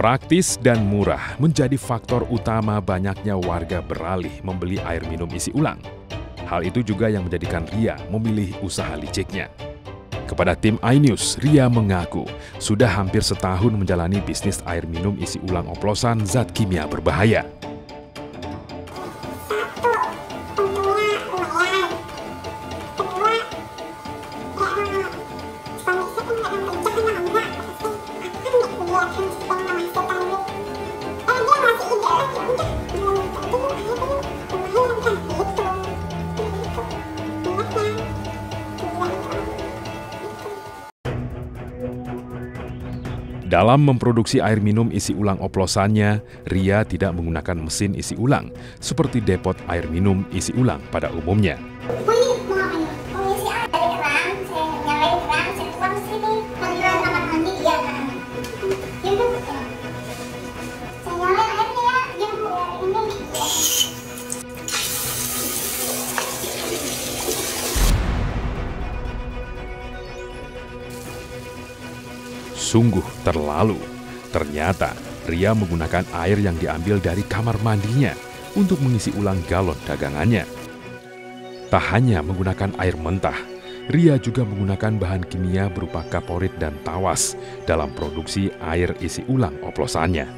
Praktis dan murah menjadi faktor utama banyaknya warga beralih membeli air minum isi ulang. Hal itu juga yang menjadikan Ria memilih usaha liciknya. Kepada tim iNews, Ria mengaku sudah hampir setahun menjalani bisnis air minum isi ulang oplosan zat kimia berbahaya. Dalam memproduksi air minum isi ulang oplosannya, Ria tidak menggunakan mesin isi ulang seperti depot air minum isi ulang pada umumnya. Sungguh terlalu. Ternyata Ria menggunakan air yang diambil dari kamar mandinya untuk mengisi ulang galon dagangannya. Tak hanya menggunakan air mentah, Ria juga menggunakan bahan kimia berupa kaporit dan tawas dalam produksi air isi ulang oplosannya.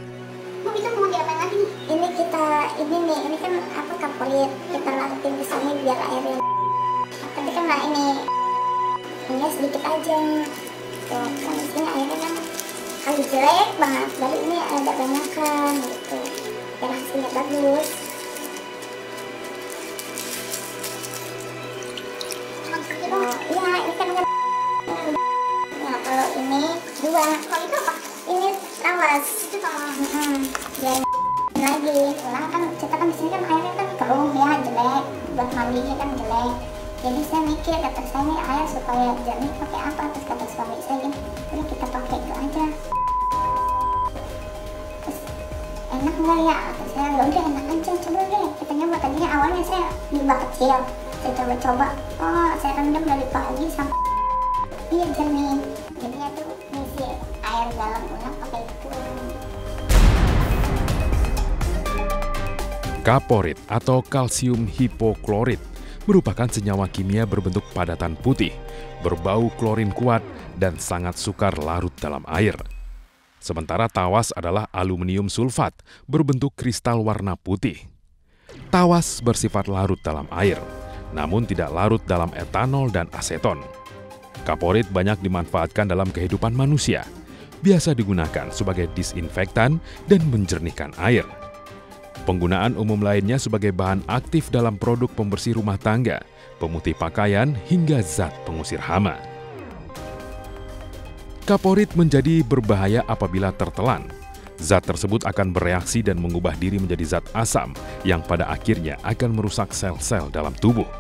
Itu mau diapain lagi? Ini kan apa, kaporit. Kita lakuin di sini biar airnya. Tapi kan ini sedikit aja. Tuh, kan di sini airnya kan kali jelek banget, baru ini ada banyakan gitu, biar hasilnya bagus. Oh iya, ini kan ya, kalau ini dua. Kalau itu apa? Ini tawas. Itu biar lagi ulang kan, kita kan di sini kan airnya kan keruh ya, jelek, buat mandinya kan jelek. Jadi saya mikir, kata saya ini air supaya jernih pakai apa? Terus kata suami saya gini, udah kita pakai itu aja. Terus enak nggak ya? Kata saya, ya udah enak aja, coba deh. Kita nyoba. Tadinya awalnya saya di bak kecil, saya coba-coba. Oh, saya rendam dari pagi sampai iya jernih. Jadinya tuh ngisi air galon ulang pakai itu. Kaporit atau kalsium hipoklorit merupakan senyawa kimia berbentuk padatan putih, berbau klorin kuat, dan sangat sukar larut dalam air. Sementara tawas adalah aluminium sulfat berbentuk kristal warna putih. Tawas bersifat larut dalam air, namun tidak larut dalam etanol dan aseton. Kaporit banyak dimanfaatkan dalam kehidupan manusia, biasa digunakan sebagai disinfektan dan menjernihkan air. Penggunaan umum lainnya sebagai bahan aktif dalam produk pembersih rumah tangga, pemutih pakaian, hingga zat pengusir hama. Kaporit menjadi berbahaya apabila tertelan. Zat tersebut akan bereaksi dan mengubah diri menjadi zat asam yang pada akhirnya akan merusak sel-sel dalam tubuh.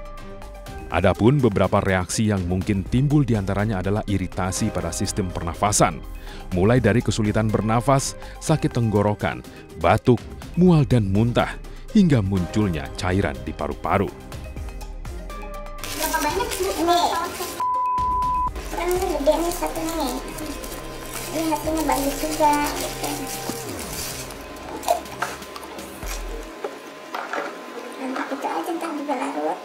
Adapun beberapa reaksi yang mungkin timbul diantaranya adalah iritasi pada sistem pernafasan, mulai dari kesulitan bernafas, sakit tenggorokan, batuk, mual dan muntah, hingga munculnya cairan di paru-paru. Berapa banyak sih ini? Kan gede nih satu nih. Ini hasilnya bagus juga gitu. Nanti itu aja ntar juga larut.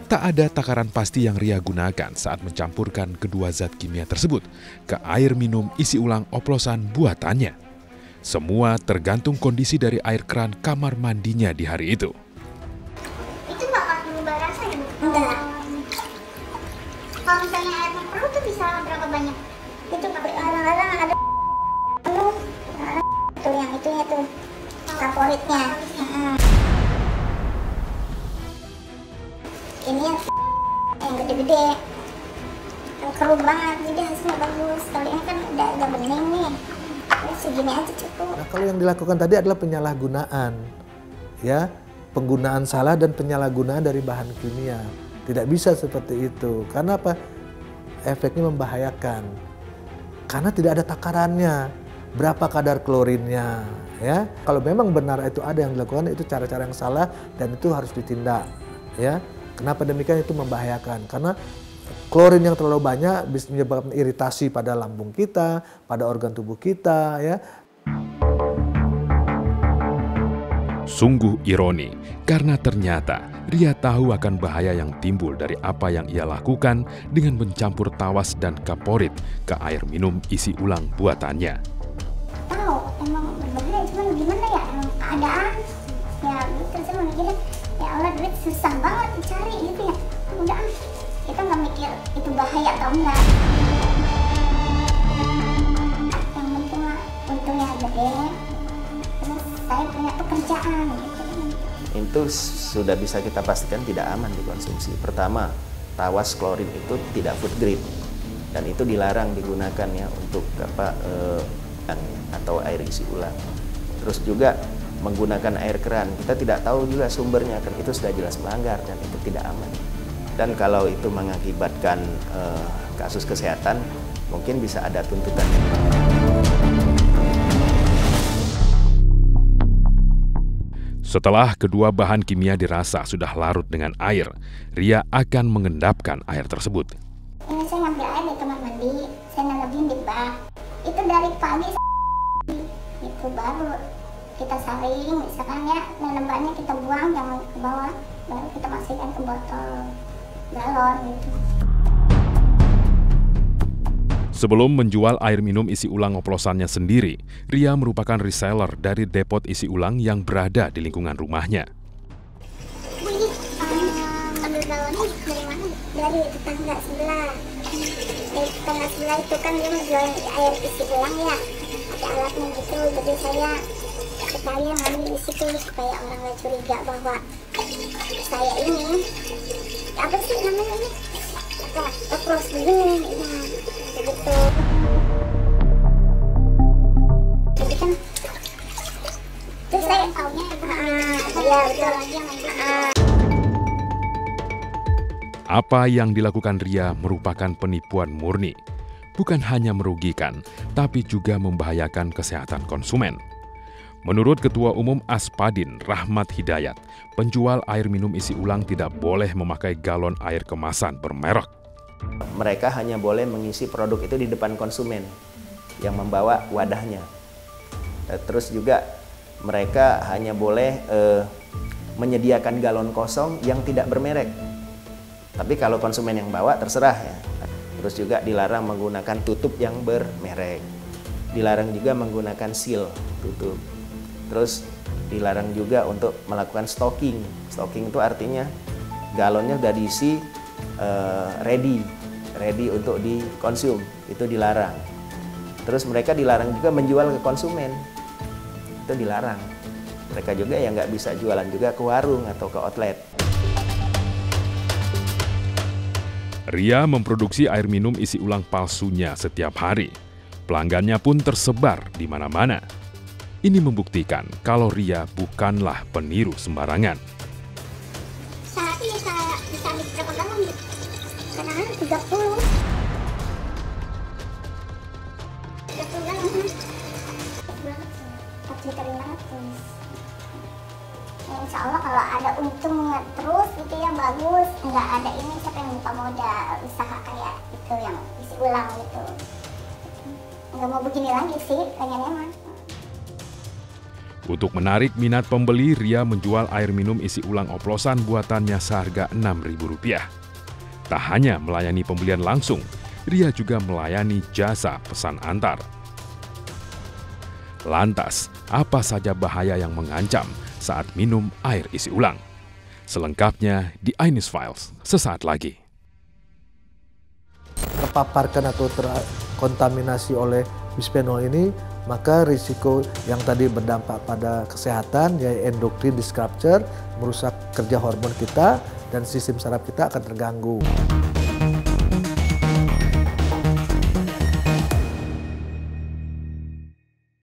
Tak ada takaran pasti yang Ria gunakan saat mencampurkan kedua zat kimia tersebut ke air minum isi ulang oplosan buatannya. Semua tergantung kondisi dari air keran kamar mandinya di hari itu. Itu nggak akan mengubah rasa ya? Enggak. Kalau misalnya airnya perlu tuh bisa berapa banyak? Itu pakai kadang-kadang ada tuh yang itunya tuh kaporitnya. Ini yang gede-gede, yang keruh banget, jadi hasilnya bagus. Kalau ini kan udah agak bening nih, segini aja cukup. Nah, kalau yang dilakukan tadi adalah penyalahgunaan, ya, penggunaan salah dan penyalahgunaan dari bahan kimia. Tidak bisa seperti itu, karena apa? Efeknya membahayakan, karena tidak ada takarannya, berapa kadar klorinnya, ya. Kalau memang benar itu ada yang dilakukan, itu cara-cara yang salah dan itu harus ditindak, ya. Kenapa demikian? Itu membahayakan karena klorin yang terlalu banyak bisa menyebabkan iritasi pada lambung kita, pada organ tubuh kita, ya. Sungguh ironi, karena ternyata Ria tahu akan bahaya yang timbul dari apa yang ia lakukan dengan mencampur tawas dan kaporit ke air minum isi ulang buatannya. Tahu, emang berbahaya, cuman gimana ya, keadaan, ya gitu, saya mikirnya, ya Allah duit susah banget dicari gitu ya, udah kita nggak mikir itu bahaya atau enggak. Yang penting mah untungnya gede, terus saya punya pekerjaan gitu. Itu sudah bisa kita pastikan tidak aman dikonsumsi. Pertama, tawas klorin itu tidak food grade dan itu dilarang digunakan ya untuk atau air isi ulang. Terus juga menggunakan air keran, kita tidak tahu juga sumbernya, kan itu sudah jelas melanggar dan itu tidak aman. Dan kalau itu mengakibatkan kasus kesehatan, mungkin bisa ada tuntutan. Setelah kedua bahan kimia dirasa sudah larut dengan air, Ria akan mengendapkan air tersebut. Ini saya ngambil air di kamar mandi, saya nalemin di bak. Itu dari pagi itu baru kita saring, misalkan ya, lembahnya kita buang, jangan ke bawah, baru kita masukkan ke botol galon gitu. Sebelum menjual air minum isi ulang oplosannya sendiri, Ria merupakan reseller dari depot isi ulang yang berada di lingkungan rumahnya. Ini ambil galonnya dari mana? Dari tetangga sebelah. Dari tetangga sebelah itu kan dia menjual air isi ulang ya, ada alatnya gitu, jadi saya sekalian ngambil di situ supaya orang nggak curiga bahwa saya ini apa sih namanya ini? Oplos begini, ya. Begitu. Jadi kan terus saya taunya ya betul. Apa yang dilakukan Ria merupakan penipuan murni. Bukan hanya merugikan, tapi juga membahayakan kesehatan konsumen. Menurut Ketua Umum Aspadin, Rahmat Hidayat, penjual air minum isi ulang tidak boleh memakai galon air kemasan bermerek. Mereka hanya boleh mengisi produk itu di depan konsumen yang membawa wadahnya. Terus juga mereka hanya boleh menyediakan galon kosong yang tidak bermerek. Tapi kalau konsumen yang bawa terserah ya. Terus juga dilarang menggunakan tutup yang bermerek. Dilarang juga menggunakan seal tutup. Terus dilarang juga untuk melakukan stocking. Stocking itu artinya galonnya sudah diisi ready untuk dikonsum, itu dilarang. Terus mereka dilarang juga menjual ke konsumen, itu dilarang. Mereka juga yang nggak bisa jualan juga ke warung atau ke outlet. Ria memproduksi air minum isi ulang palsunya setiap hari. Pelanggannya pun tersebar di mana-mana. Ini membuktikan kalau Ria bukanlah peniru sembarangan. Saat ini saya bisa ambil berapa galon gitu? Kadang-kadang 30. 30 galon. Insya Allah kalau ada untungnya terus gitu ya bagus. Nggak ada ini siapa yang buka modal usaha kayak itu yang isi ulang gitu. Nggak mau begini lagi sih pengennya mah. Untuk menarik minat pembeli, Ria menjual air minum isi ulang oplosan buatannya seharga Rp6.000. Tak hanya melayani pembelian langsung, Ria juga melayani jasa pesan antar. Lantas, apa saja bahaya yang mengancam saat minum air isi ulang? Selengkapnya di iNews Files sesaat lagi. Terpaparkan atau terkontaminasi oleh bisphenol ini, maka risiko yang tadi berdampak pada kesehatan, yaitu endokrin disruptor, merusak kerja hormon kita dan sistem saraf kita akan terganggu.